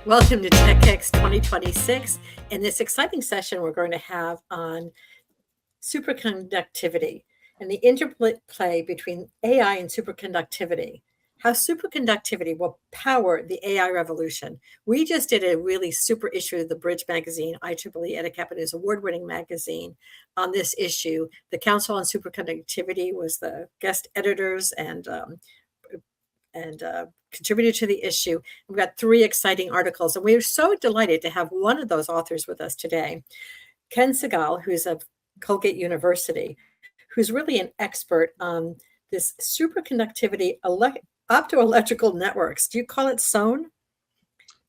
Welcome to TechX 2026. In this exciting session, we're going to have on superconductivity and the interplay between AI and superconductivity, how superconductivity will power the AI revolution. We just did a really super issue of the Bridge magazine, IEEE-HKN is award-winning magazine on this issue. The Council on Superconductivity was the guest editors and contributed to the issue. We've got 3 exciting articles, and we're so delighted to have one of those authors with us today, Ken Segal, who's of Colgate University, who's really an expert on this superconductivity optoelectrical networks. Do you call it SONE?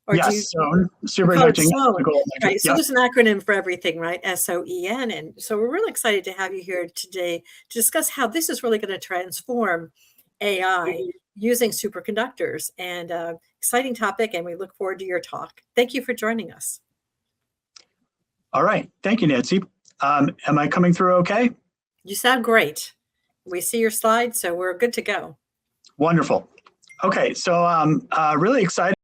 Or yes, SONE, Superconducting Electrical. Right, so there's an acronym for everything, right? SOEN. And so we're really excited to have you here today to discuss how this is really going to transform AI using superconductors, and exciting topic, and we look forward to your talk. Thank you for joining us. All right, thank you, Nancy. Am I coming through okay? You sound great. We see your slides, so we're good to go. Wonderful. Okay, so I'm really excited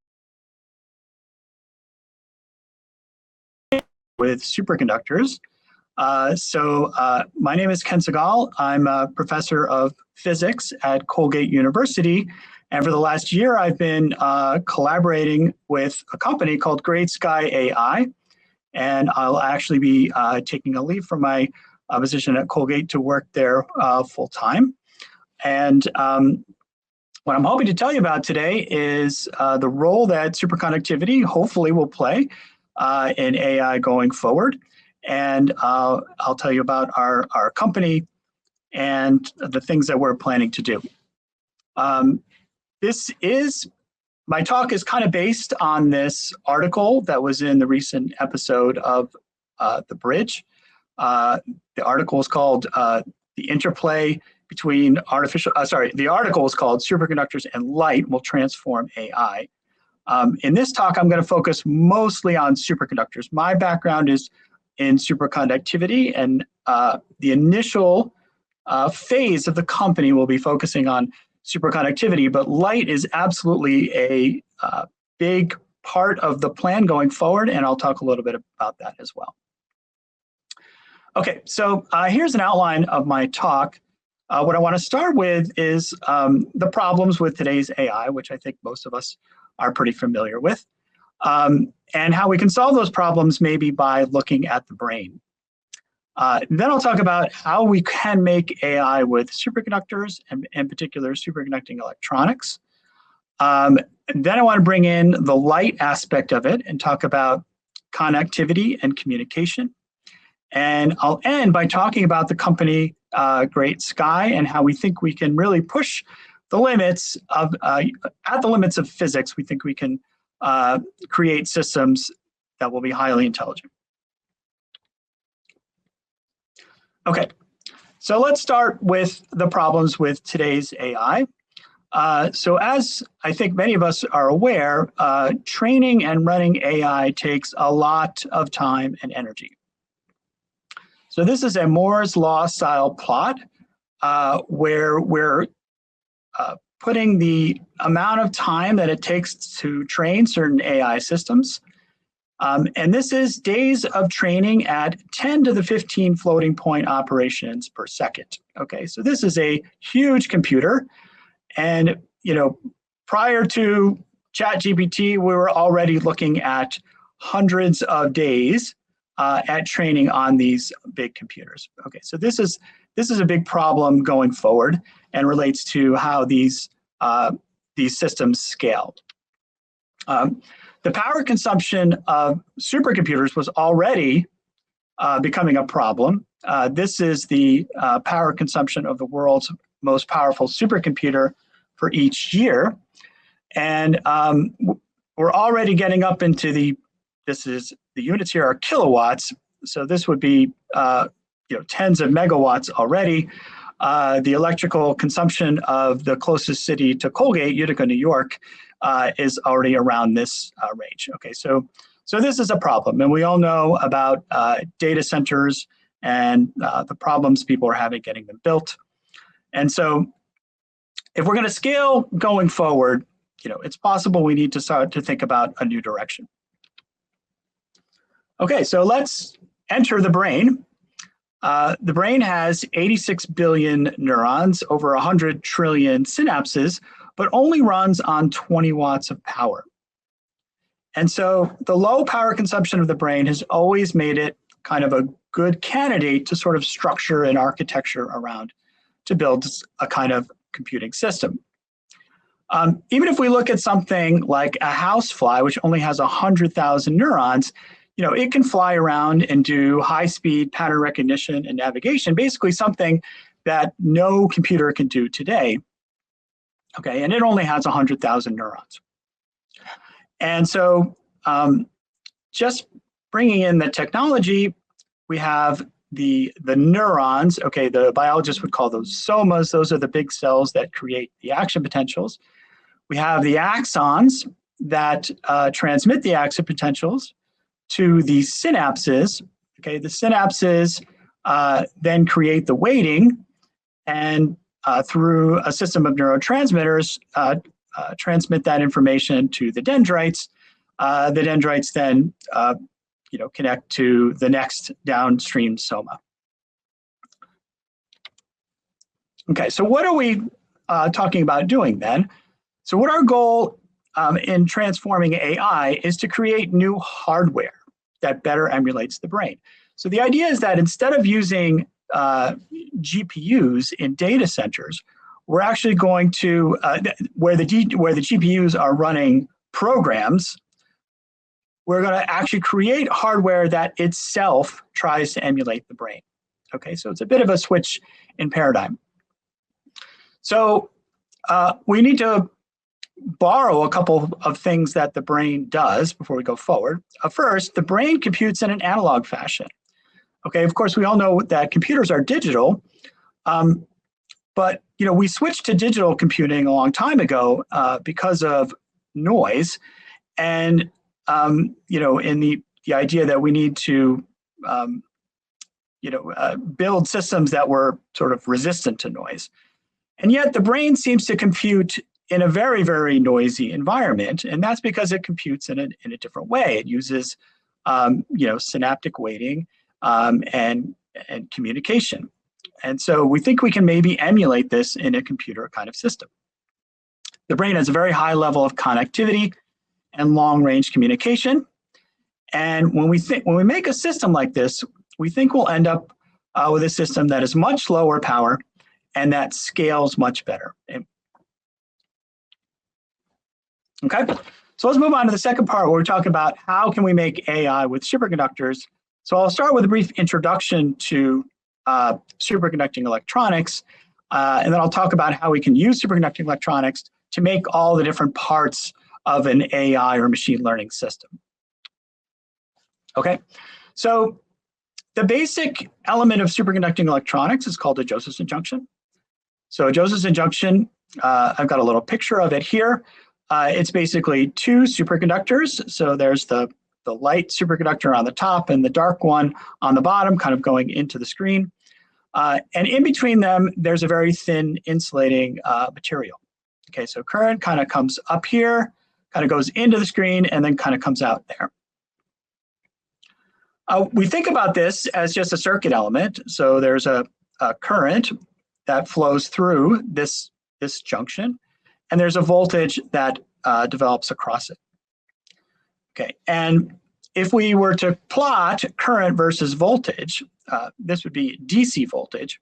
with superconductors. My name is Ken Segal. I'm a professor of physics at Colgate University. And for the last year, I've been collaborating with a company called Great Sky AI. And I'll actually be taking a leave from my position at Colgate to work there full time. And what I'm hoping to tell you about today is the role that superconductivity hopefully will play in AI going forward. And I'll tell you about our company and the things that we're planning to do. My talk is kind of based on this article that was in the recent episode of The Bridge. The article is called The Interplay Between the article is called Superconductors and Light Will Transform AI. In this talk, I'm going to focus mostly on superconductors. My background is in superconductivity, and the initial phase of the company will be focusing on superconductivity, but light is absolutely a big part of the plan going forward, and I'll talk a little bit about that as well. Okay, so here's an outline of my talk. What I want to start with is the problems with today's AI, which I think most of us are pretty familiar with. And how we can solve those problems maybe by looking at the brain. Then I'll talk about how we can make AI with superconductors, and in particular superconducting electronics. Then I want to bring in the light aspect of it and talk about connectivity and communication. And I'll end by talking about the company Great Sky and how we think we can really push the limits of, at the limits of physics, we think we can create systems that will be highly intelligent. Okay, so let's start with the problems with today's AI. So as I think many of us are aware, training and running AI takes a lot of time and energy. So this is a Moore's Law style plot where we're putting the amount of time that it takes to train certain AI systems. And this is days of training at 10 to the 15 floating point operations per second. Okay, so this is a huge computer. And, prior to ChatGPT, we were already looking at hundreds of days at training on these big computers. Okay, so this is a big problem going forward and relates to how these systems scale. The power consumption of supercomputers was already becoming a problem. This is the power consumption of the world's most powerful supercomputer for each year. And we're already getting up into the units here are kilowatts. So this would be tens of megawatts already. The electrical consumption of the closest city to Colgate, Utica, New York, is already around this range. Okay, so this is a problem, and we all know about data centers and the problems people are having getting them built. And so if we're going to scale going forward, it's possible we need to start to think about a new direction. Okay, so let's enter the brain. The brain has 86 billion neurons, over 100 trillion synapses, but only runs on 20 watts of power. And so the low power consumption of the brain has always made it kind of a good candidate to sort of structure an architecture around to build a kind of computing system. Even if we look at something like a housefly, which only has 100,000 neurons, it can fly around and do high-speed pattern recognition and navigation, basically something that no computer can do today. Okay, and it only has 100,000 neurons. And so just bringing in the technology, we have the neurons. Okay, the biologists would call those somas. Those are the big cells that create the action potentials. We have the axons that transmit the action potentials to the synapses. Okay, the synapses then create the weighting, and through a system of neurotransmitters, transmit that information to the dendrites. The dendrites then connect to the next downstream soma. Okay, so what are we talking about doing then? So what our goal in transforming AI is to create new hardware that better emulates the brain. So the idea is that instead of using GPUs in data centers, we're actually going to, where the GPUs are running programs, we're going to actually create hardware that itself tries to emulate the brain. Okay, so it's a bit of a switch in paradigm. So we need to borrow a couple of things that the brain does before we go forward. First, the brain computes in an analog fashion. Okay, of course, we all know that computers are digital, but we switched to digital computing a long time ago because of noise, and in the idea that we need to build systems that were sort of resistant to noise. And yet the brain seems to compute in a very, very noisy environment, and that's because it computes in a different way. It uses synaptic weighting and communication. And so we think we can maybe emulate this in a computer kind of system. The brain has a very high level of connectivity and long-range communication. And when we make a system like this, we think we'll end up with a system that is much lower power and that scales much better. Okay, so let's move on to the second part where we're talking about how can we make AI with superconductors. So I'll start with a brief introduction to superconducting electronics, and then I'll talk about how we can use superconducting electronics to make all the different parts of an AI or machine learning system. Okay, so the basic element of superconducting electronics is called a Josephson junction. So a Josephson junction, I've got a little picture of it here. It's basically two superconductors. So there's the light superconductor on the top and the dark one on the bottom, kind of going into the screen. And in between them, there's a very thin insulating material. Okay, so current kind of comes up here, kind of goes into the screen, and then kind of comes out there. We think about this as just a circuit element. So there's a current that flows through this junction, and there's a voltage that develops across it. Okay, and if we were to plot current versus voltage, this would be DC voltage,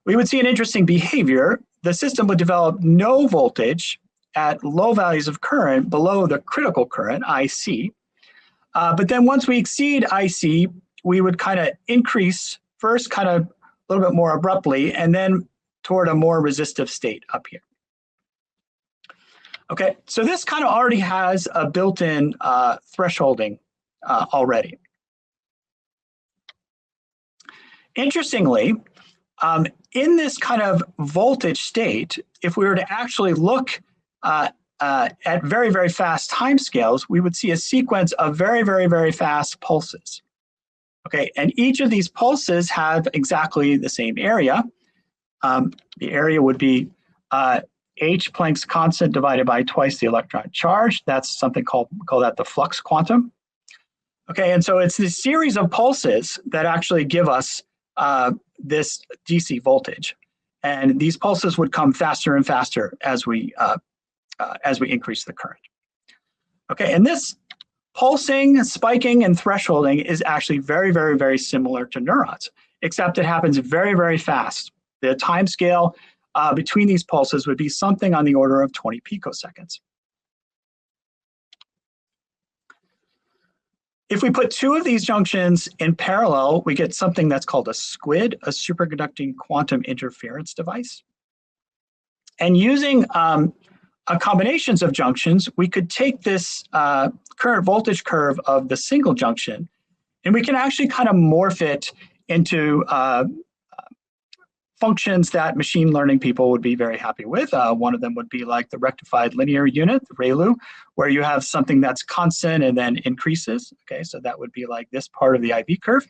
we would see an interesting behavior. The system would develop no voltage at low values of current below the critical current, IC. But then once we exceed IC, we would kind of increase first kind of a little bit more abruptly, and then toward a more resistive state up here. Okay, so this kind of already has a built-in thresholding already. Interestingly, in this kind of voltage state, if we were to actually look at very, very fast timescales, we would see a sequence of very, very, very fast pulses. Okay, and each of these pulses have exactly the same area. The area would be H Planck's constant divided by twice the electron charge. That's something called that the flux quantum. Okay, and so it's this series of pulses that actually give us this DC voltage. And these pulses would come faster and faster as we increase the current. Okay, and this pulsing, spiking, and thresholding is actually very, very, very similar to neurons, except it happens very, very fast. The time scale between these pulses would be something on the order of 20 picoseconds. If we put two of these junctions in parallel, we get something that's called a SQUID, a superconducting quantum interference device. And using combinations of junctions, we could take this current voltage curve of the single junction, and we can actually kind of morph it into functions that machine learning people would be very happy with. One of them would be like the rectified linear unit, the ReLU, where you have something that's constant and then increases. Okay, so that would be like this part of the IV curve.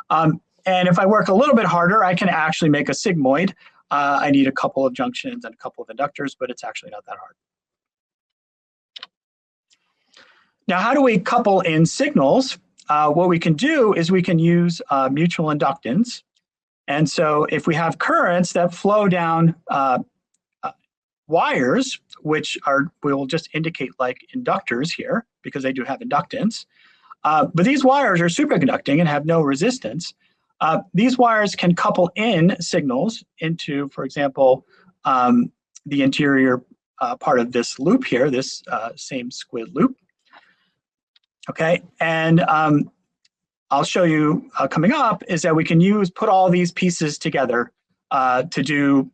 And if I work a little bit harder, I can actually make a sigmoid. I need a couple of junctions and a couple of inductors, but it's actually not that hard. Now, how do we couple in signals? What we can do is we can use mutual inductance. And so if we have currents that flow down wires, which we will just indicate like inductors here, because they do have inductance, but these wires are superconducting and have no resistance. These wires can couple in signals into, for example, the interior part of this loop here, this same SQUID loop. Okay, and I'll show you coming up is that we can put all these pieces together to do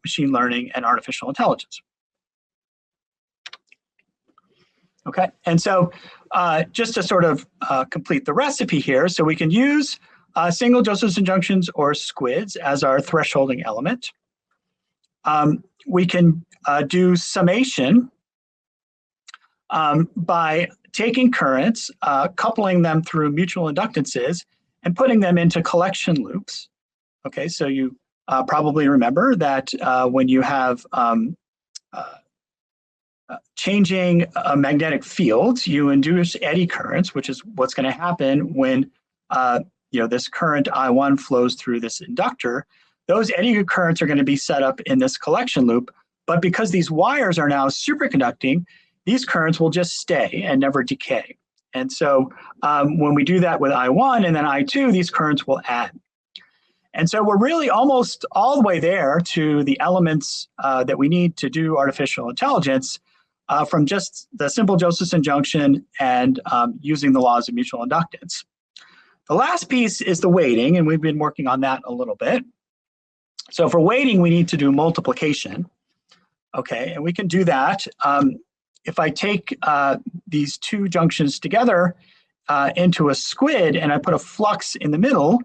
machine learning and artificial intelligence. Okay, and so just to sort of complete the recipe here, so we can use single Josephson junctions or SQUIDs as our thresholding element. We can do summation by taking currents, coupling them through mutual inductances, and putting them into collection loops. Okay, so you probably remember that when you have changing magnetic fields, you induce eddy currents, which is what's going to happen when this current I1 flows through this inductor. Those eddy currents are going to be set up in this collection loop, but because these wires are now superconducting, these currents will just stay and never decay. And so when we do that with I1 and then I2, these currents will add. And so we're really almost all the way there to the elements that we need to do artificial intelligence from just the simple Josephson junction and using the laws of mutual inductance. The last piece is the weighting, and we've been working on that a little bit. So for weighting, we need to do multiplication. Okay, and we can do that. If I take these two junctions together into a SQUID and I put a flux in the middle,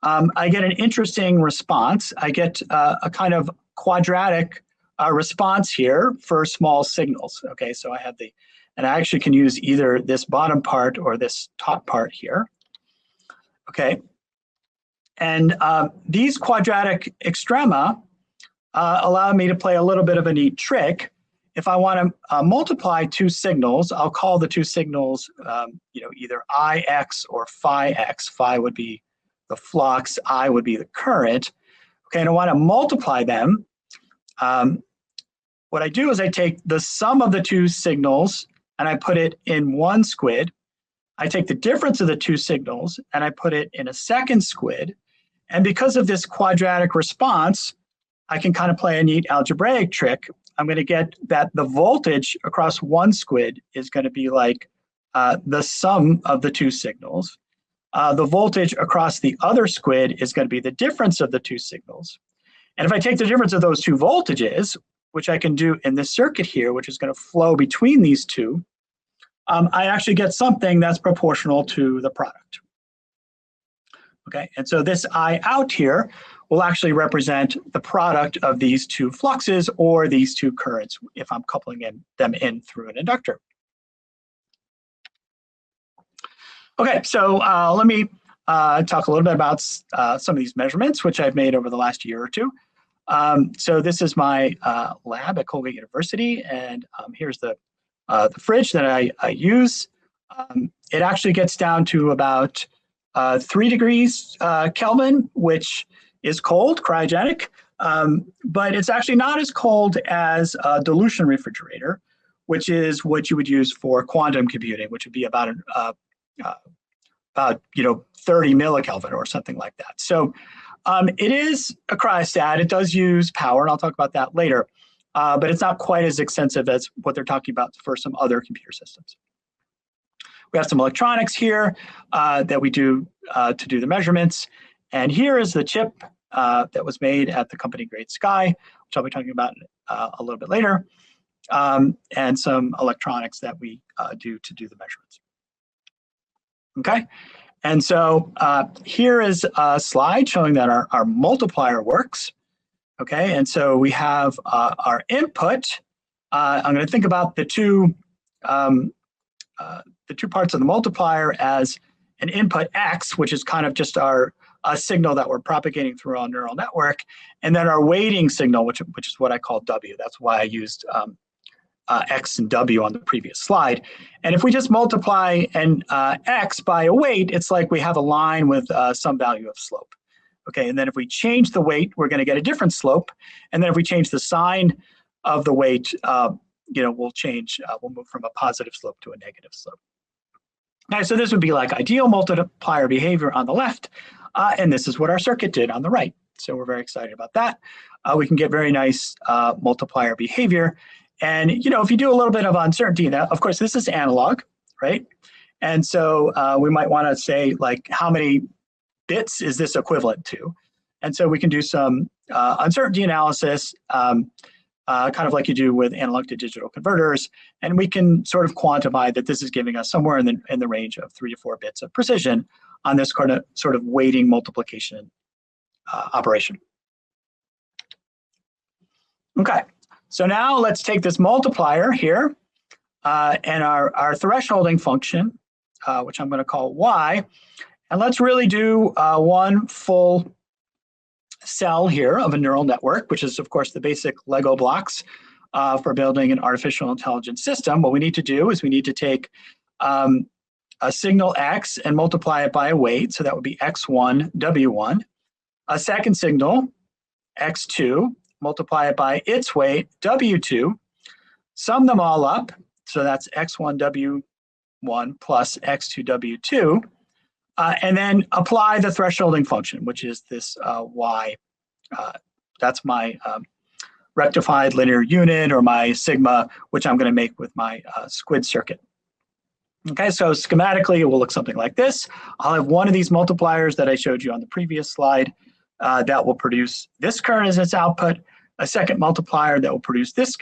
I get an interesting response. I get a kind of quadratic response here for small signals. Okay, so I have and I actually can use either this bottom part or this top part here. Okay, and these quadratic extrema allow me to play a little bit of a neat trick. If I want to multiply two signals, I'll call the two signals, either Ix or phi x. Phi would be the flux, I would be the current. Okay, and I want to multiply them. What I do is I take the sum of the two signals and I put it in one SQUID. I take the difference of the two signals and I put it in a second SQUID. And because of this quadratic response, I can kind of play a neat algebraic trick. I'm going to get that the voltage across one SQUID is going to be like the sum of the two signals. The voltage across the other SQUID is going to be the difference of the two signals. And if I take the difference of those two voltages, which I can do in this circuit here, which is going to flow between these two, I actually get something that's proportional to the product. Okay, and so this I out here will actually represent the product of these two fluxes or these two currents if I'm coupling them in through an inductor. Okay, so let me talk a little bit about some of these measurements which I've made over the last year or two. So this is my lab at Colgate University, and here's the fridge that I use. It actually gets down to about 3 degrees Kelvin, which is cold, cryogenic, but it's actually not as cold as a dilution refrigerator, which is what you would use for quantum computing, which would be about 30 millikelvin or something like that. So it is a cryostat. It does use power, and I'll talk about that later, but it's not quite as extensive as what they're talking about for some other computer systems. We have some electronics here that we do to do the measurements. And here is the chip that was made at the company Great Sky, which I'll be talking about a little bit later, and some electronics that we do to do the measurements. Okay, and so here is a slide showing that our multiplier works. Okay, and so we have our input. I'm going to think about the two parts of the multiplier as an input X, which is kind of just a signal that we're propagating through our neural network, and then our weighting signal, which is what I call W. That's why I used X and W on the previous slide. And if we just multiply an X by a weight, it's like we have a line with some value of slope. Okay, and then if we change the weight, we're going to get a different slope. And then if we change the sign of the weight, we'll change, we'll move from a positive slope to a negative slope. Okay, so this would be like ideal multiplier behavior on the left, and this is what our circuit did on the right. So we're very excited about that. We can get very nice multiplier behavior. And if you do a little bit of uncertainty, now, of course, this is analog, right? And so we might want to say, like, how many bits is this equivalent to? And so we can do some uncertainty analysis, kind of like you do with analog to digital converters, and we can sort of quantify that this is giving us somewhere in the range of 3 to 4 bits of precision on this sort of weighting multiplication operation. Okay, so now let's take this multiplier here and our thresholding function, which I'm going to call y, and let's really do one full cell here of a neural network, which is, of course, the basic Lego blocks for building an artificial intelligence system. What we need to do is we need to take a signal x and multiply it by a weight, so that would be x1, w1. A second signal, x2, multiply it by its weight, w2. Sum them all up, so that's x1, w1 plus x2, w2. And then apply the thresholding function, which is this y. That's my rectified linear unit, or my sigma, which I'm going to make with my squid circuit. Okay, so schematically, it will look something like this. I'll have one of these multipliers that I showed you on the previous slide that will produce this current as its output, a second multiplier that will produce this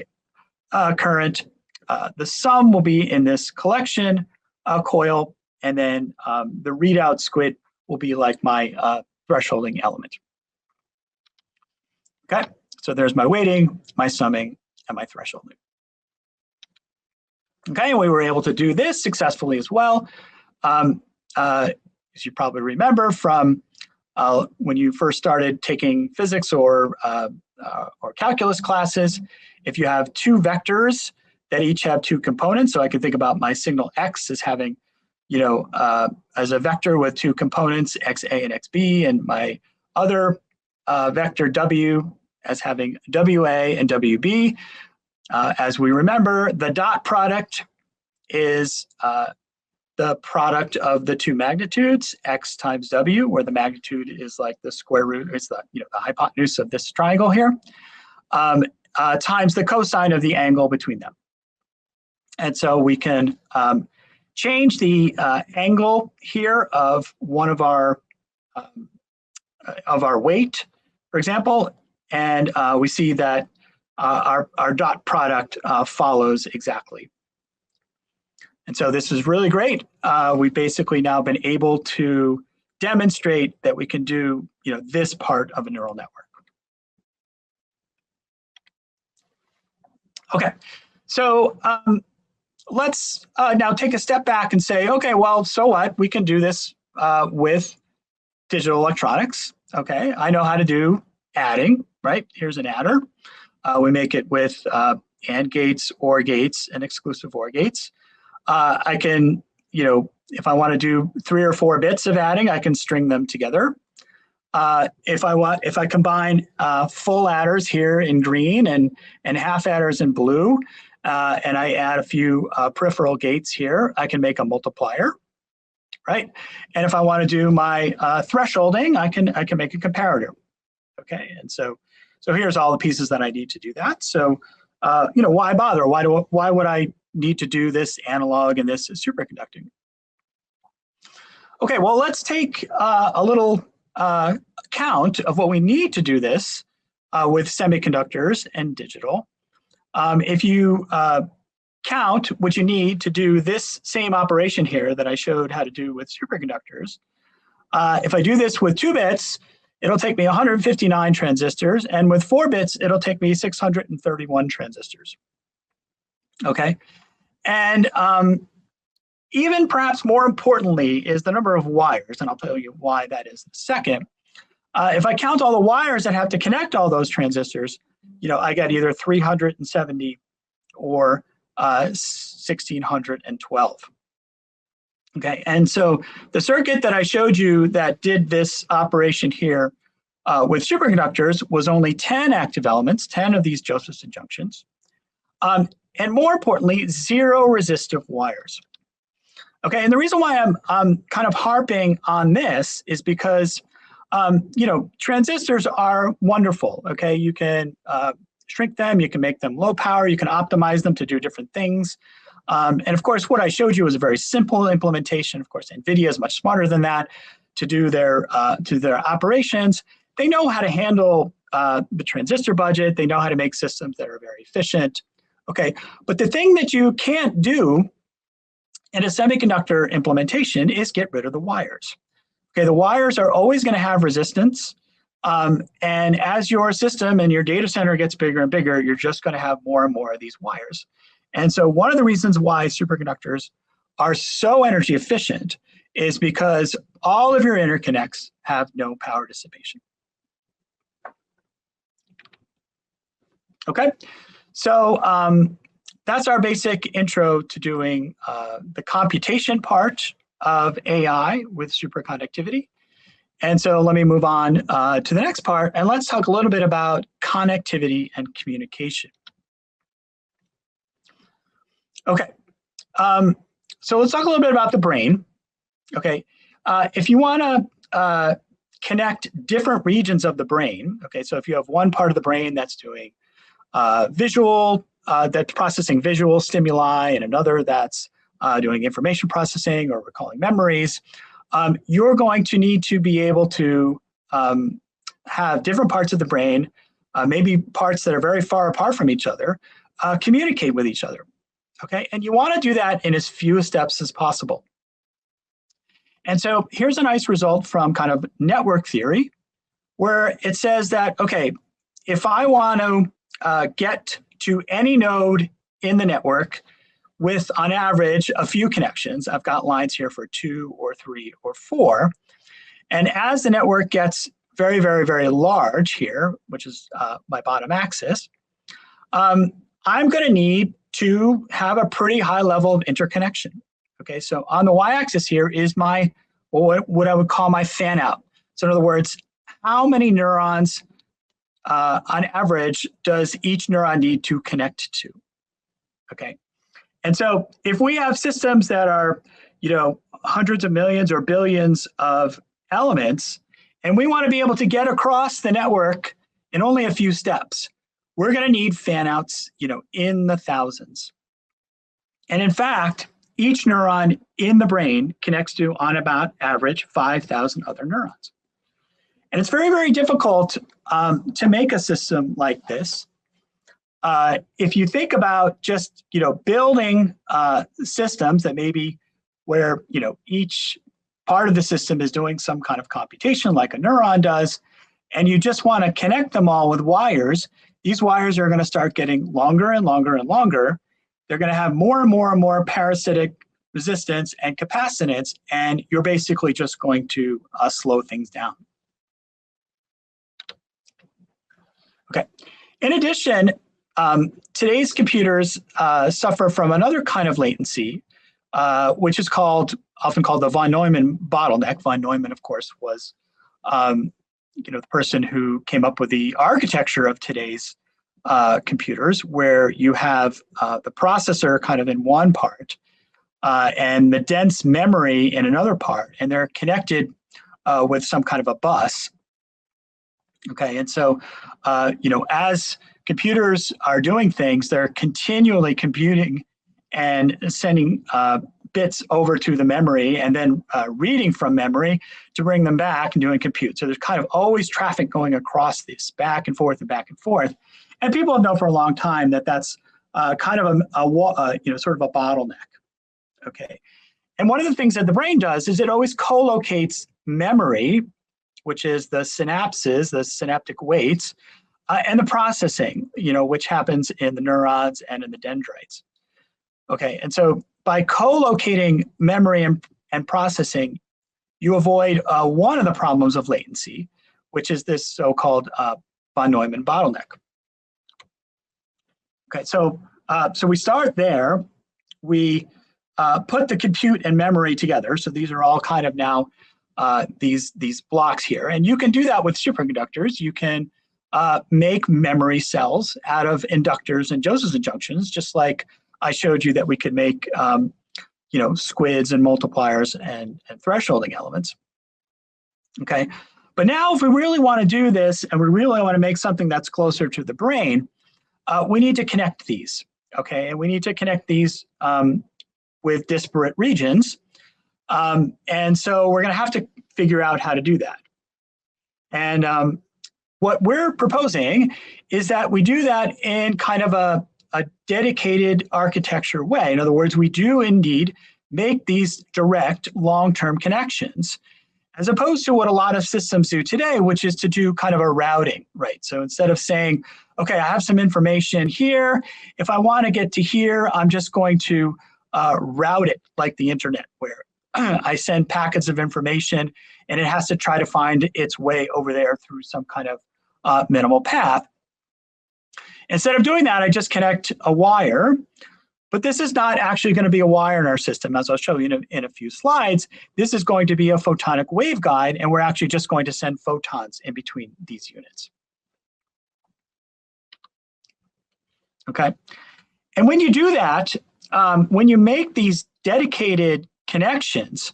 current. The sum will be in this collection coil, and then the readout squid will be like my thresholding element. Okay, so there's my weighting, my summing, and my thresholding. Okay, and we were able to do this successfully as well. As you probably remember from when you first started taking physics or calculus classes, if you have two vectors that each have two components, so I can think about my signal x as having, as a vector with two components, xa and xb, and my other vector w as having wa and wb. As we remember, the dot product is the product of the two magnitudes, x times w, where the magnitude is like the square root, it's the hypotenuse of this triangle here, times the cosine of the angle between them. And so we can change the angle here of one of our weight, for example, and we see that our dot product follows exactly. And so this is really great. We've basically now been able to demonstrate that we can do this part of a neural network. Okay, so let's now take a step back and say, okay, well, so what? We can do this with digital electronics. Okay, I know how to do adding. right? Here's an adder. We make it with AND gates, OR gates, and exclusive OR gates. I can, if I want to do 3 or 4 bits of adding, I can string them together. If I combine full adders here in green and half adders in blue, and I add a few peripheral gates here, I can make a multiplier, right? And if I want to do my thresholding, I can make a comparator. Okay, and so here's all the pieces that I need to do that. So why bother? Why would I need to do this analog and this superconducting? Okay, well, let's take a little count of what we need to do this with semiconductors and digital. If you count what you need to do this same operation here that I showed how to do with superconductors, if I do this with 2 bits, it'll take me 159 transistors, and with 4 bits, it'll take me 631 transistors. Okay, and even perhaps more importantly is the number of wires, and I'll tell you why that is in a second. If I count all the wires that have to connect all those transistors, I get either 370 or 1612. Okay, and so the circuit that I showed you that did this operation here with superconductors was only 10 active elements, 10 of these Josephson junctions, and more importantly, 0 resistive wires. Okay, and the reason why I'm kind of harping on this is because transistors are wonderful. Okay, you can shrink them, you can make them low power, you can optimize them to do different things. And of course, what I showed you was a very simple implementation. Of course, NVIDIA is much smarter than that to do their operations. They know how to handle the transistor budget. They know how to make systems that are very efficient. Okay, but the thing that you can't do in a semiconductor implementation is get rid of the wires. Okay, the wires are always going to have resistance. And as your system and your data center gets bigger and bigger, you're just going to have more and more of these wires. And so one of the reasons why superconductors are so energy efficient is because all of your interconnects have no power dissipation. Okay, so that's our basic intro to doing the computation part of AI with superconductivity. And so let me move on to the next part, and let's talk a little bit about connectivity and communication. Okay, so let's talk a little bit about the brain. Okay, if you want to connect different regions of the brain, okay, so if you have one part of the brain that's doing visual, that's processing visual stimuli, and another that's doing information processing or recalling memories, you're going to need to be able to have different parts of the brain, maybe parts that are very far apart from each other, communicate with each other. Okay, and you want to do that in as few steps as possible. And so here's a nice result from kind of network theory, where it says that, okay, if I want to get to any node in the network with, on average, a few connections, I've got lines here for 2 or 3 or 4, and as the network gets very, very, very large here, which is my bottom axis, I'm going to need to have a pretty high level of interconnection. Okay, so on the y-axis here is my, what I would call my fan out. So in other words, how many neurons on average does each neuron need to connect to? Okay, and so if we have systems that are, hundreds of millions or billions of elements, and we want to be able to get across the network in only a few steps, we're going to need fan outs, in the thousands. And in fact, each neuron in the brain connects to, on about average, 5,000 other neurons. And it's very, very difficult to make a system like this. If you think about just, building systems that maybe where, each part of the system is doing some kind of computation like a neuron does, and you just want to connect them all with wires, these wires are going to start getting longer and longer and longer. They're going to have more and more and more parasitic resistance and capacitance, and you're basically just going to slow things down. Okay. In addition, today's computers suffer from another kind of latency, which is often called the von Neumann bottleneck. Von Neumann, of course, was the person who came up with the architecture of today's computers, where you have the processor kind of in one part and the dense memory in another part, and they're connected with some kind of a bus. Okay, and so as computers are doing things, they're continually computing and sending bits over to the memory and then reading from memory to bring them back and doing compute. So there's kind of always traffic going across this back and forth and back and forth. And people have known for a long time that that's kind of sort of a bottleneck. Okay, and one of the things that the brain does is it always co-locates memory, which is the synapses, the synaptic weights, and the processing, which happens in the neurons and in the dendrites. Okay, and so by co-locating memory and processing, you avoid one of the problems of latency, which is this so-called von Neumann bottleneck. Okay, so we start there. We put the compute and memory together. So these are all kind of now these blocks here. And you can do that with superconductors. You can make memory cells out of inductors and Josephson junctions, just like I showed you that we could make squids and multipliers and thresholding elements. Okay, but now if we really want to do this and we really want to make something that's closer to the brain, we need to connect these. Okay, and we need to connect these with disparate regions. And so we're going to have to figure out how to do that. And what we're proposing is that we do that in kind of a dedicated architecture way. In other words, we do indeed make these direct long-term connections, as opposed to what a lot of systems do today, which is to do kind of a routing, right? So instead of saying, okay, I have some information here, if I want to get to here, I'm just going to route it like the internet, where I send packets of information and it has to try to find its way over there through some kind of minimal path. Instead of doing that, I just connect a wire, but this is not actually going to be a wire in our system. As I'll show you in a few slides, this is going to be a photonic waveguide, and we're actually just going to send photons in between these units. Okay, and when you do that, when you make these dedicated connections,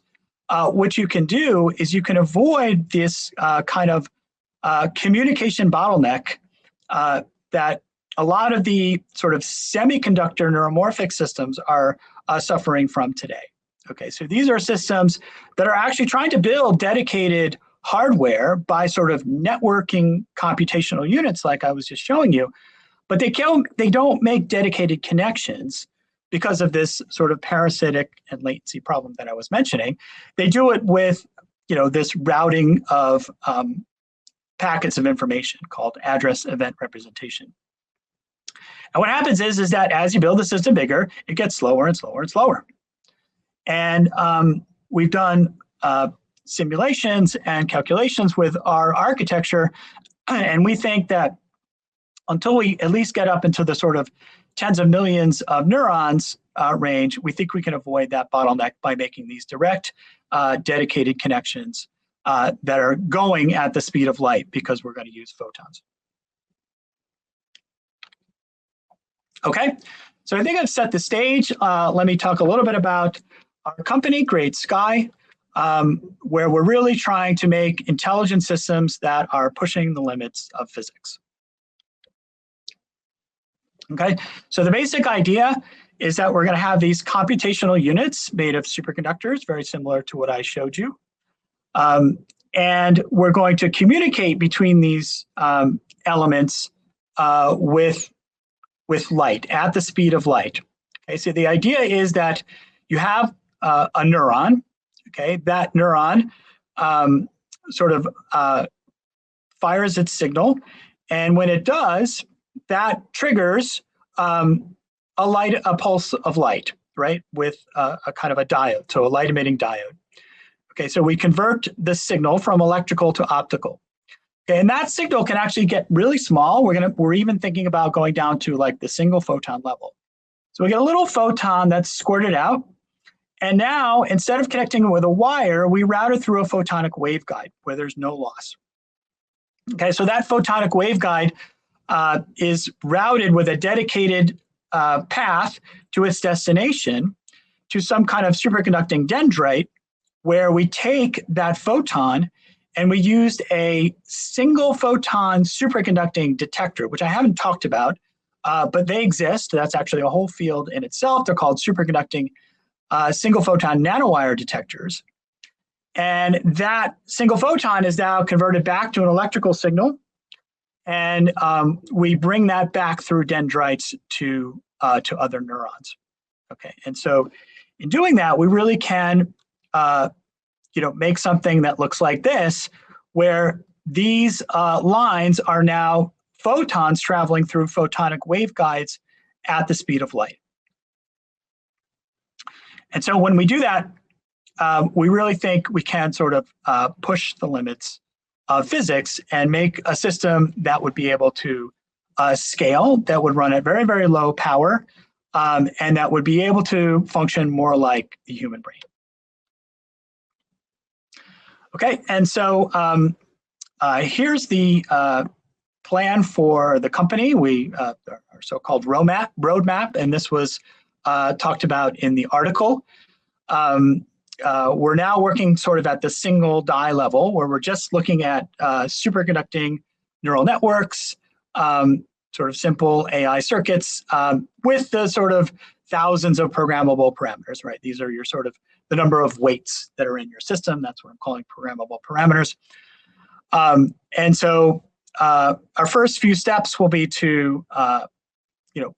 what you can do is you can avoid this kind of communication bottleneck that a lot of the sort of semiconductor neuromorphic systems are suffering from today. Okay, so these are systems that are actually trying to build dedicated hardware by sort of networking computational units like I was just showing you, but they don't make dedicated connections because of this sort of parasitic and latency problem that I was mentioning. They do it with this routing of packets of information called address event representation. And what happens is that as you build the system bigger, it gets slower and slower and slower. And we've done simulations and calculations with our architecture, and we think that until we at least get up into the sort of tens of millions of neurons range, we think we can avoid that bottleneck by making these direct dedicated connections that are going at the speed of light, because we're going to use photons. Okay, so I think I've set the stage. Let me talk a little bit about our company, Great Sky, where we're really trying to make intelligent systems that are pushing the limits of physics. Okay, so the basic idea is that we're going to have these computational units made of superconductors, very similar to what I showed you. And we're going to communicate between these elements with light, at the speed of light. Okay, so the idea is that you have a neuron. Okay, that neuron sort of fires its signal, and when it does, that triggers a pulse of light, right, with a kind of a diode, so a light emitting diode. Okay, so we convert the signal from electrical to optical. And that signal can actually get really small. We're even thinking about going down to like the single photon level. So we get a little photon that's squirted out. And now, instead of connecting it with a wire, we route it through a photonic waveguide where there's no loss. Okay, so that photonic waveguide is routed with a dedicated path to its destination to some kind of superconducting dendrite, where we take that photon and we used a single photon superconducting detector, which I haven't talked about, but they exist. That's actually a whole field in itself. They're called superconducting single photon nanowire detectors. And that single photon is now converted back to an electrical signal. And we bring that back through dendrites to other neurons. Okay, and so in doing that, we really can make something that looks like this, where these lines are now photons traveling through photonic waveguides at the speed of light. And so when we do that, we really think we can sort of push the limits of physics and make a system that would be able to scale, that would run at very, very low power, and that would be able to function more like the human brain. Okay, and so here's the plan for the company. Our so-called roadmap, and this was talked about in the article. We're now working sort of at the single die level, where we're just looking at superconducting neural networks, sort of simple AI circuits with the sort of thousands of programmable parameters, right? These are your sort of the number of weights that are in your system. That's what I'm calling programmable parameters. And so our first few steps will be to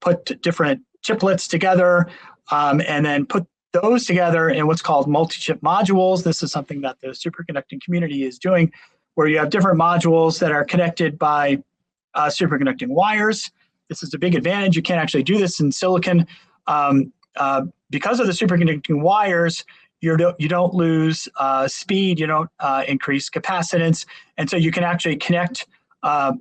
put different chiplets together and then put those together in what's called multi-chip modules. This is something that the superconducting community is doing, where you have different modules that are connected by superconducting wires. This is a big advantage. You can't actually do this in silicon. Because of the superconducting wires, you don't lose speed, you don't increase capacitance, and so you can actually connect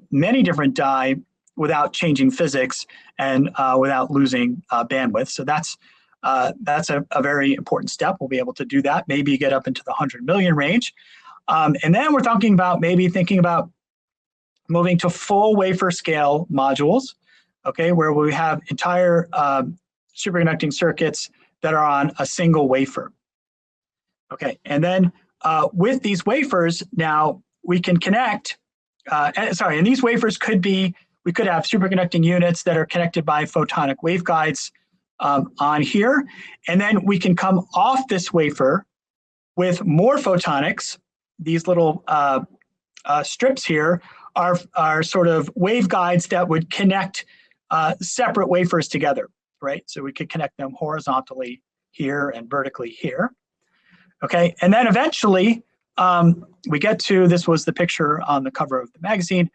many different die without changing physics and without losing bandwidth. So that's a very important step. We'll be able to do that, maybe get up into the 100 million range. And then we're thinking about moving to full wafer scale modules, okay, where we have entire superconducting circuits that are on a single wafer. Okay, and then with these wafers, now we can connect, and these wafers we could have superconducting units that are connected by photonic waveguides on here, and then we can come off this wafer with more photonics. These little strips here are sort of waveguides that would connect separate wafers together, right? So we could connect them horizontally here and vertically here. Okay, and then eventually we get to, this was the picture on the cover of the magazine,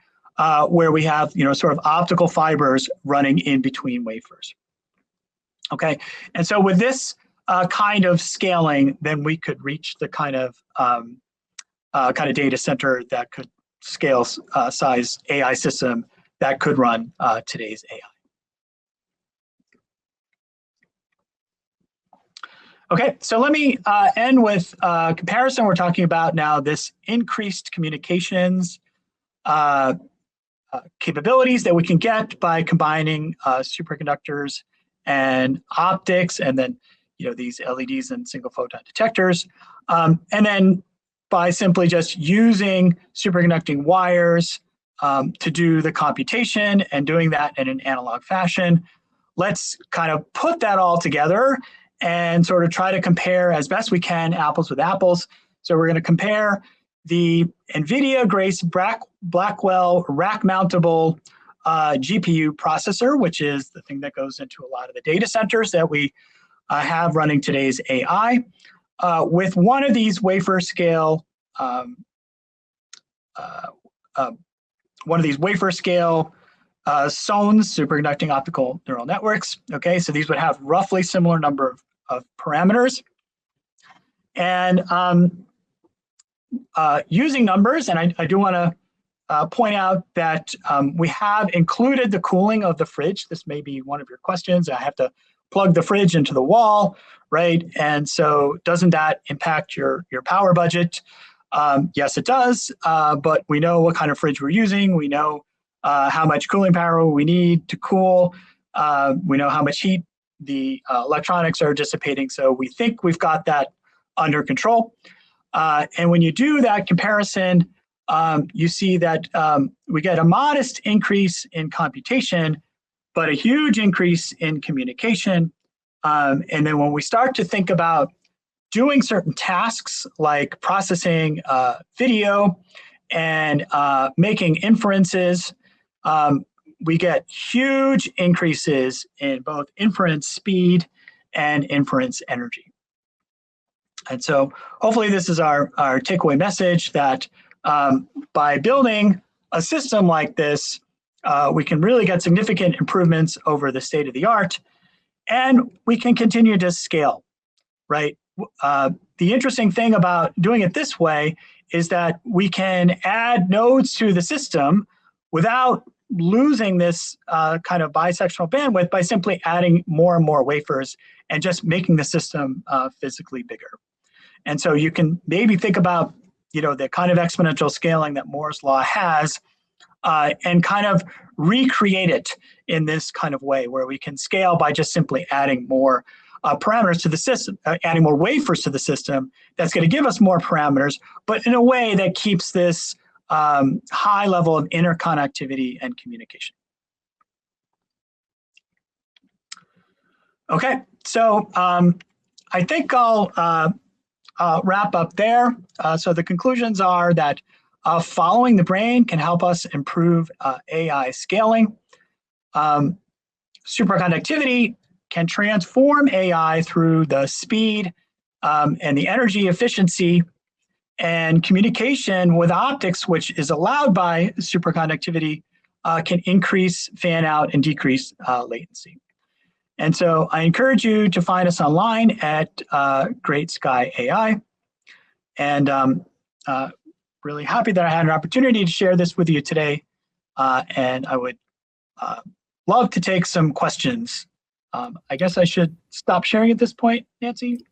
where we have sort of optical fibers running in between wafers. Okay, and so with this kind of scaling, then we could reach the kind of data center that could scale size AI system that could run today's AI. Okay, so let me end with a comparison. We're talking about now this increased communications capabilities that we can get by combining superconductors and optics, and then these LEDs and single photon detectors, and then by simply just using superconducting wires to do the computation and doing that in an analog fashion. Let's kind of put that all together and sort of try to compare as best we can apples with apples. So we're going to compare the NVIDIA Grace Blackwell rack-mountable GPU processor, which is the thing that goes into a lot of the data centers that we have running today's AI, with one of these wafer scale SONs, superconducting optical neural networks. Okay, so these would have roughly similar number of parameters. And using numbers, and I do want to point out that we have included the cooling of the fridge. This may be one of your questions. I have to plug the fridge into the wall, right? And so doesn't that impact your power budget? Yes, it does, but we know what kind of fridge we're using. We know how much cooling power we need to cool. We know how much heat the electronics are dissipating. So we think we've got that under control. And when you do that comparison, you see that we get a modest increase in computation, but a huge increase in communication. And then when we start to think about doing certain tasks like processing video and making inferences, we get huge increases in both inference speed and inference energy. And so hopefully this is our takeaway message that by building a system like this, we can really get significant improvements over the state of the art, and we can continue to scale, right? The interesting thing about doing it this way is that we can add nodes to the system without losing this kind of bisectional bandwidth by simply adding more and more wafers and just making the system physically bigger. And so you can maybe think about, the kind of exponential scaling that Moore's law has, and kind of recreate it in this kind of way where we can scale by just simply adding more parameters to the system, adding more wafers to the system. That's going to give us more parameters, but in a way that keeps this high level of interconnectivity and communication. Okay, so I think I'll wrap up there. So the conclusions are that following the brain can help us improve AI scaling. Superconductivity can transform AI through the speed and the energy efficiency, and communication with optics, which is allowed by superconductivity, can increase fan out and decrease latency. And so I encourage you to find us online at Great Sky AI. And really happy that I had an opportunity to share this with you today. And I would love to take some questions. I guess I should stop sharing at this point, Nancy?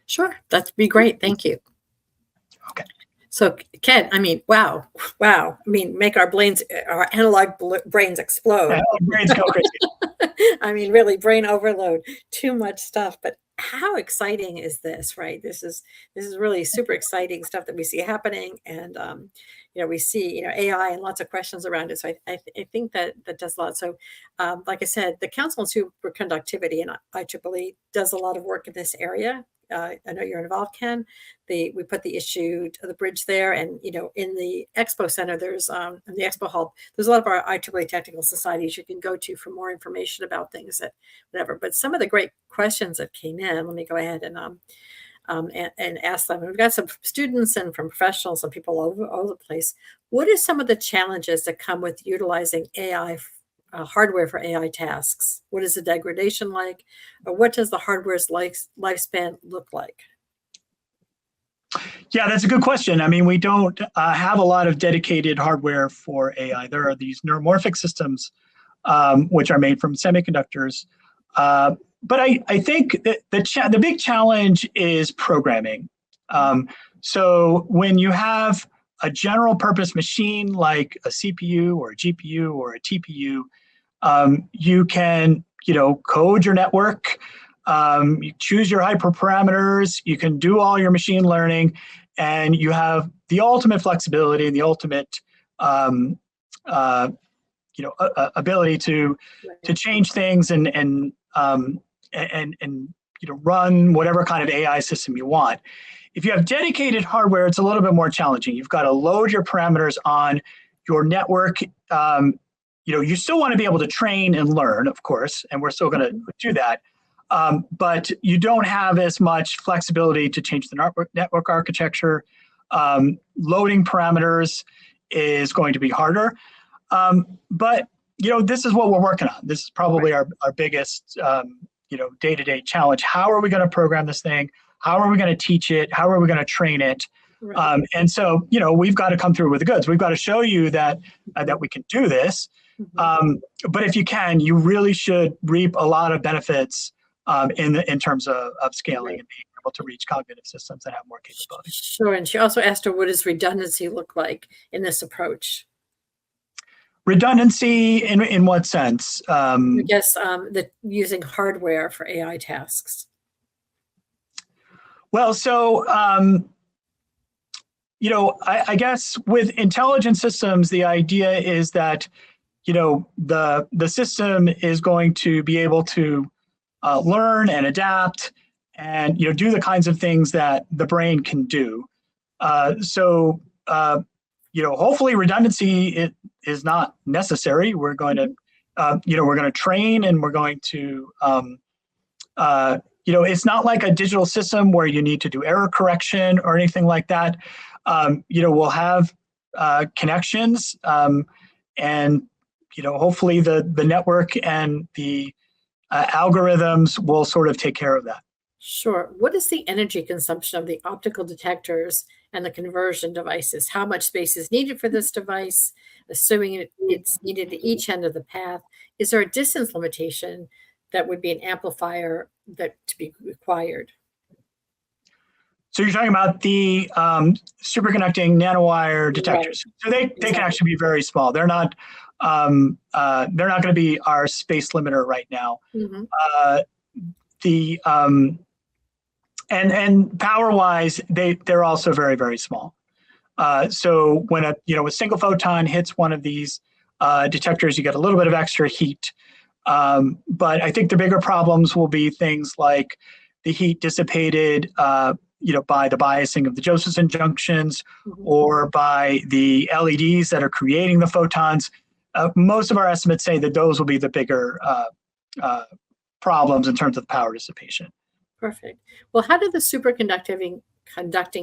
Sure, that'd be great. Thank you. Okay. So Ken, wow. Make our analog brains explode. Yeah, brains go crazy. Really brain overload, too much stuff. But how exciting is this, right? This is really super exciting stuff that we see happening. And, we see, AI and lots of questions around it. So I think that does a lot. So like I said, the Council on Superconductivity and IEEE does a lot of work in this area. I know you're involved, Ken. We put the issue to the bridge there, and in the Expo Center, there's in the Expo Hall, there's a lot of our IEEE technical societies you can go to for more information about things that whatever. But some of the great questions that came in, let me go ahead and ask them. We've got some students and from professionals and people all over the place. What are some of the challenges that come with utilizing AI hardware for AI tasks? What is the degradation like? Or what does the hardware's lifespan look like? Yeah, that's a good question. We don't have a lot of dedicated hardware for AI. There are these neuromorphic systems, which are made from semiconductors. But I think that the big challenge is programming. So when you have a general purpose machine like a CPU or a GPU or a TPU, you can, code your network, you choose your hyperparameters, you can do all your machine learning, and you have the ultimate flexibility and the ultimate, ability to change things and run whatever kind of AI system you want. If you have dedicated hardware, it's a little bit more challenging. You've got to load your parameters on your network. You still want to be able to train and learn, of course, and we're still going to do that. But you don't have as much flexibility to change the network architecture. Loading parameters is going to be harder. But this is what we're working on. This is probably our biggest day-to-day challenge. How are we going to program this thing? How are we going to teach it? How are we going to train it? Right. And so, we've got to come through with the goods. We've got to show you that that we can do this. But if you can, you really should reap a lot of benefits in terms of scaling Right. and being able to reach cognitive systems that have more capability. Sure. And she also asked her, what does redundancy look like in this approach? Redundancy in what sense? I guess using hardware for AI tasks. Well, so I guess with intelligent systems, the idea is that the system is going to be able to learn and adapt and do the kinds of things that the brain can do. So hopefully redundancy is not necessary. We're going to we're going to train, and we're going to it's not like a digital system where you need to do error correction or anything like that. We'll have connections, and hopefully the network and the algorithms will sort of take care of that. Sure. What is the energy consumption of the optical detectors and the conversion devices? How much space is needed for this device, assuming it's needed at each end of the path? Is there a distance limitation that would be an amplifier that to be required? So you're talking about the superconducting nanowire detectors. Right. So they can actually be very small. They're not going to be our space limiter right now. And power wise, they're also very, very small. So when a single photon hits one of these detectors, you get a little bit of extra heat. But I think the bigger problems will be things like the heat dissipated by the biasing of the Josephson junctions or by the LEDs that are creating the photons. Most of our estimates say that those will be the bigger problems in terms of power dissipation. Perfect. Well, how do the superconducting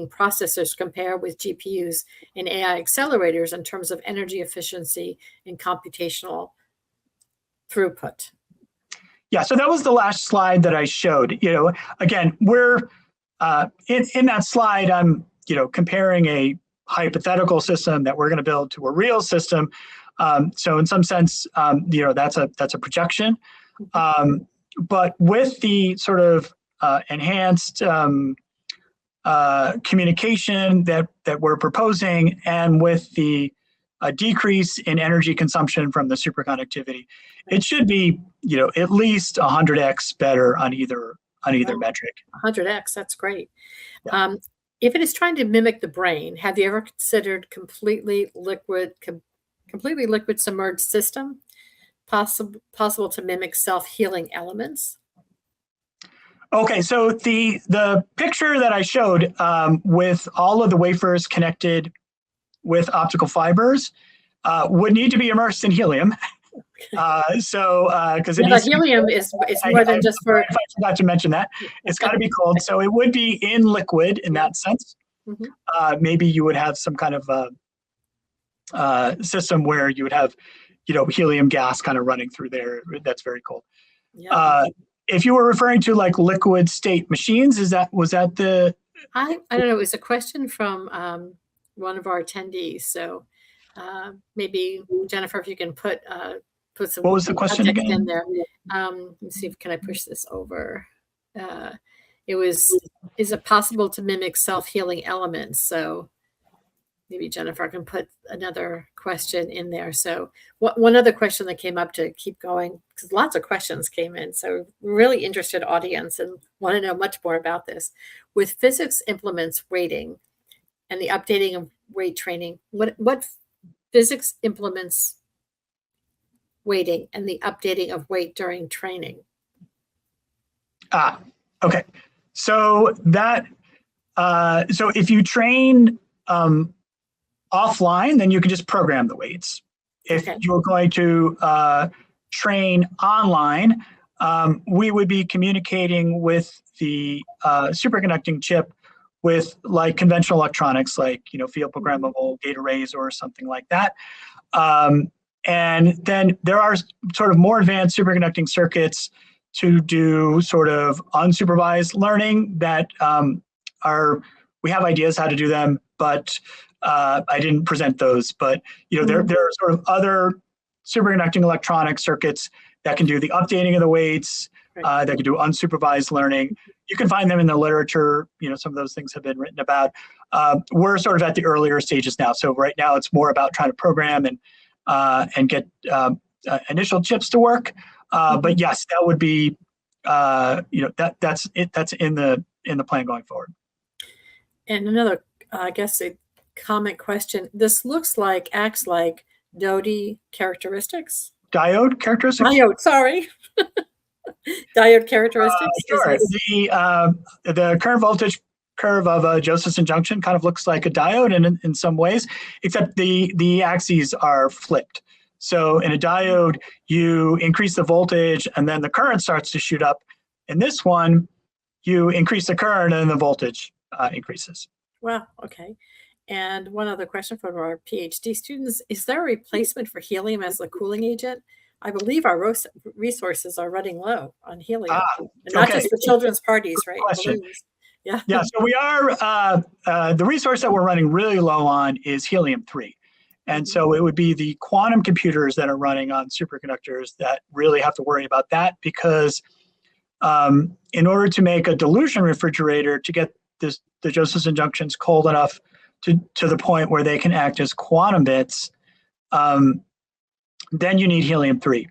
processors compare with GPUs and AI accelerators in terms of energy efficiency and computational throughput? Yeah, so that was the last slide that I showed. Again, we're in that slide, I'm comparing a hypothetical system that we're going to build to a real system. So in some sense, that's a projection. But with the sort of enhanced communication that we're proposing, and with the decrease in energy consumption from the superconductivity, it should be at least 100x better on either metric. 100x, that's great. Yeah. If it is trying to mimic the brain, have you ever considered completely liquid submerged system possible to mimic self-healing elements? Okay, so the picture that I showed with all of the wafers connected with optical fibers would need to be immersed in helium. Because the helium is more than just for. If I forgot to mention that, it's got to be cold, so it would be in liquid in that sense. Maybe you would have some kind of system where you would have, helium gas kind of running through there. That's very cold. Yeah. If you were referring to like liquid state machines, was that the? I don't know. It was a question from one of our attendees. So maybe Jennifer, if you can put some. What was the question again? In there. Let's see if can I push this over. It was, is it possible to mimic self-healing elements? So maybe Jennifer can put another question in there. So one other question that came up to keep going, because lots of questions came in. So really interested audience and want to know much more about this. With physics implements weighting and the updating of weight training, what physics implements weighting and the updating of weight during training? Okay. So so if we offline, then you can just program the weights. If you're going to train online, we would be communicating with the superconducting chip with like conventional electronics, like field programmable gate arrays or something like that. And then there are sort of more advanced superconducting circuits to do sort of unsupervised learning that we have ideas how to do them, but I didn't present those. But there are sort of other superconducting electronic circuits that can do the updating of the weights, that can do unsupervised learning. You can find them in the literature. Some of those things have been written about. We're sort of at the earlier stages now. So right now it's more about trying to program and get initial chips to work. But yes, that would be that's it. That's in the plan going forward. And another, I guess, a comment question. This acts like diode characteristics. Diode characteristics. Diode, sorry. Diode characteristics. Sure. The current voltage curve of a Josephson junction kind of looks like a diode in some ways, except the axes are flipped. So in a diode, you increase the voltage and then the current starts to shoot up. In this one, you increase the current and the voltage increases. Wow, okay. And one other question from our PhD students, is there a replacement for helium as the cooling agent? I believe our resources are running low on helium, and not just the children's parties, right? Yeah. Yeah, so we are, the resource that we're running really low on is helium-3. And so it would be the quantum computers that are running on superconductors that really have to worry about that, because in order to make a dilution refrigerator to get the Josephson junctions cold enough to the point where they can act as quantum bits, then you need helium-3.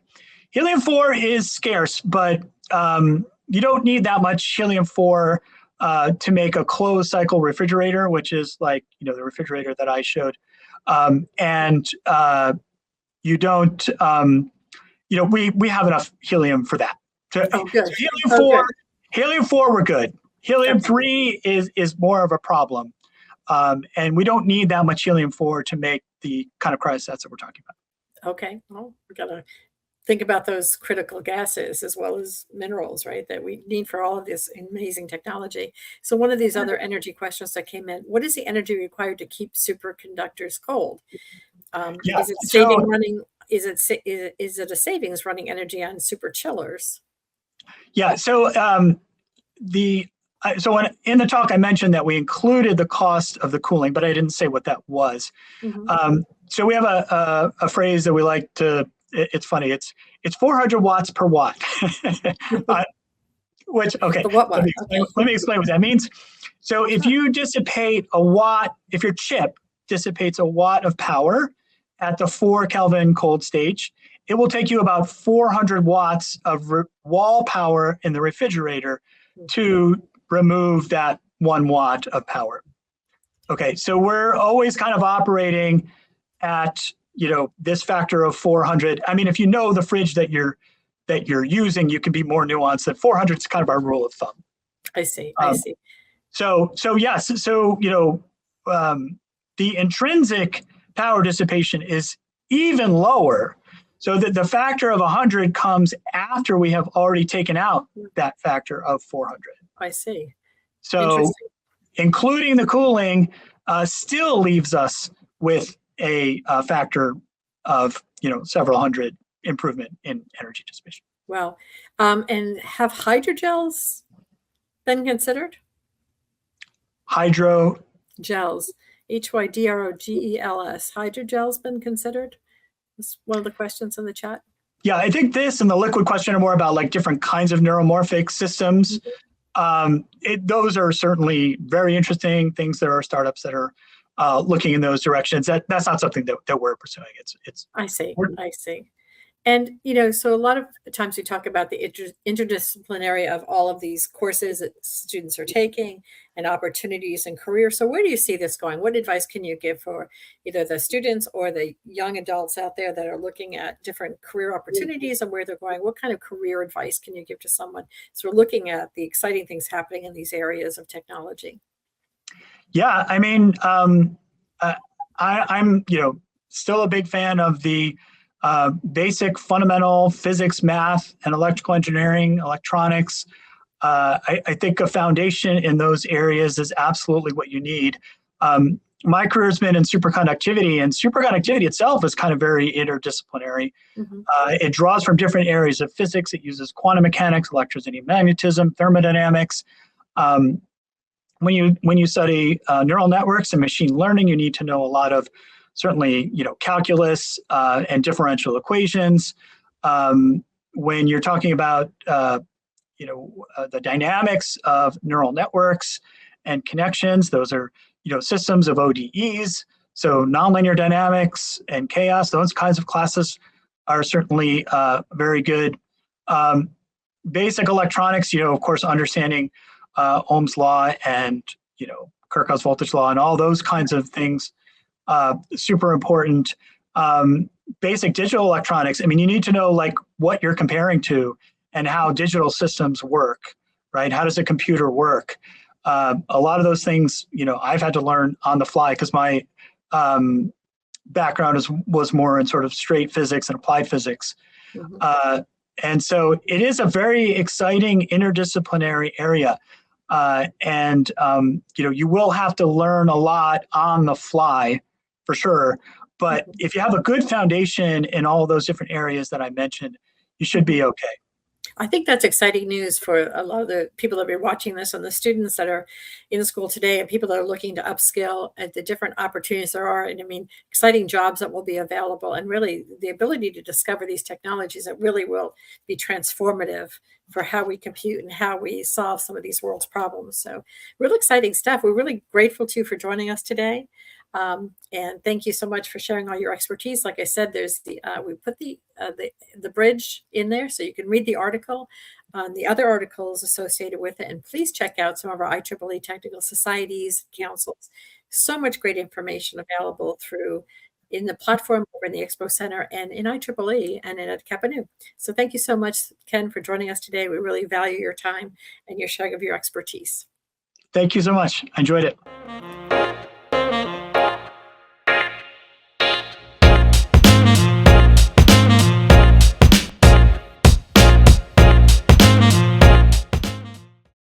Helium-4 is scarce, but you don't need that much helium-4 to make a closed cycle refrigerator, which is like the refrigerator that I showed. And you don't, we have enough helium for that. Good. So helium-4, helium-4, we're good. Helium-3 is more of a problem. And we don't need that much helium-4 to make the kind of cryostats that we're talking about. Okay, well, we got to think about those critical gases as well as minerals, right, that we need for all of this amazing technology. So one of these other energy questions that came in, what is the energy required to keep superconductors cold? Is it saving running? Is it a savings running energy on super chillers? Yeah. So in the talk I mentioned that we included the cost of the cooling, but I didn't say what that was. So we have a phrase that we like to. It's funny. It's 400 watts per watt. Which let me explain what that means. So if you dissipate a watt, if your chip dissipates a watt of power at the 4 Kelvin cold stage, it will take you about 400 watts of wall power in the refrigerator to remove that 1 watt of power. Okay, so we're always kind of operating at this factor of 400. I mean, if you know the fridge that you're using, you can be more nuanced. That 400 is kind of our rule of thumb. I see. So yes. So the intrinsic power dissipation is even lower. So the factor of 100 comes after we have already taken out that factor of 400. I see. So including the cooling still leaves us with a factor of several hundred improvement in energy dissipation. Wow. And have hydrogels been considered? Hydrogels. HYDROGELS. Hydrogels been considered? That's one of the questions in the chat. Yeah, I think this and the liquid question are more about like different kinds of neuromorphic systems. Those are certainly very interesting things. There are startups that are looking in those directions. That's not something that we're pursuing. I see. And, so a lot of times we talk about the interdisciplinary of all of these courses that students are taking and opportunities and careers. So where do you see this going? What advice can you give for either the students or the young adults out there that are looking at different career opportunities and where they're going? What kind of career advice can you give to someone? So we're looking at the exciting things happening in these areas of technology. Yeah, I mean, I'm still a big fan of the basic fundamental physics, math, and electrical engineering, electronics. I think a foundation in those areas is absolutely what you need. My career has been in superconductivity, and superconductivity itself is kind of very interdisciplinary. It draws from different areas of physics. It uses quantum mechanics, electricity, magnetism, thermodynamics. when you study neural networks and machine learning, you need to know a lot of certainly calculus and differential equations. When you're talking about the dynamics of neural networks and connections, those are systems of ODEs. So nonlinear dynamics and chaos, those kinds of classes are certainly very good. Basic electronics, of course, understanding Ohm's law and Kirchhoff's voltage law and all those kinds of things, super important. Basic digital electronics, I mean, you need to know like what you're comparing to and how digital systems work, right? How does a computer work? A lot of those things, I've had to learn on the fly because my background was more in sort of straight physics and applied physics. Mm-hmm. And so it is a very exciting interdisciplinary area. You will have to learn a lot on the fly for sure. But if you have a good foundation in all those different areas that I mentioned, you should be okay. I think that's exciting news for a lot of the people that are watching this and the students that are in school today and people that are looking to upskill at the different opportunities there are. And I mean, exciting jobs that will be available and really the ability to discover these technologies that really will be transformative for how we compute and how we solve some of these world's problems. So real exciting stuff. We're really grateful to you for joining us today. And thank you so much for sharing all your expertise. Like I said, there's we put the bridge in there so you can read the article, the other articles associated with it. And please check out some of our IEEE technical societies, councils. So much great information available in the platform over in the Expo Center and in IEEE and in at Kapanu. So thank you so much, Ken, for joining us today. We really value your time and your sharing of your expertise. Thank you so much. I enjoyed it.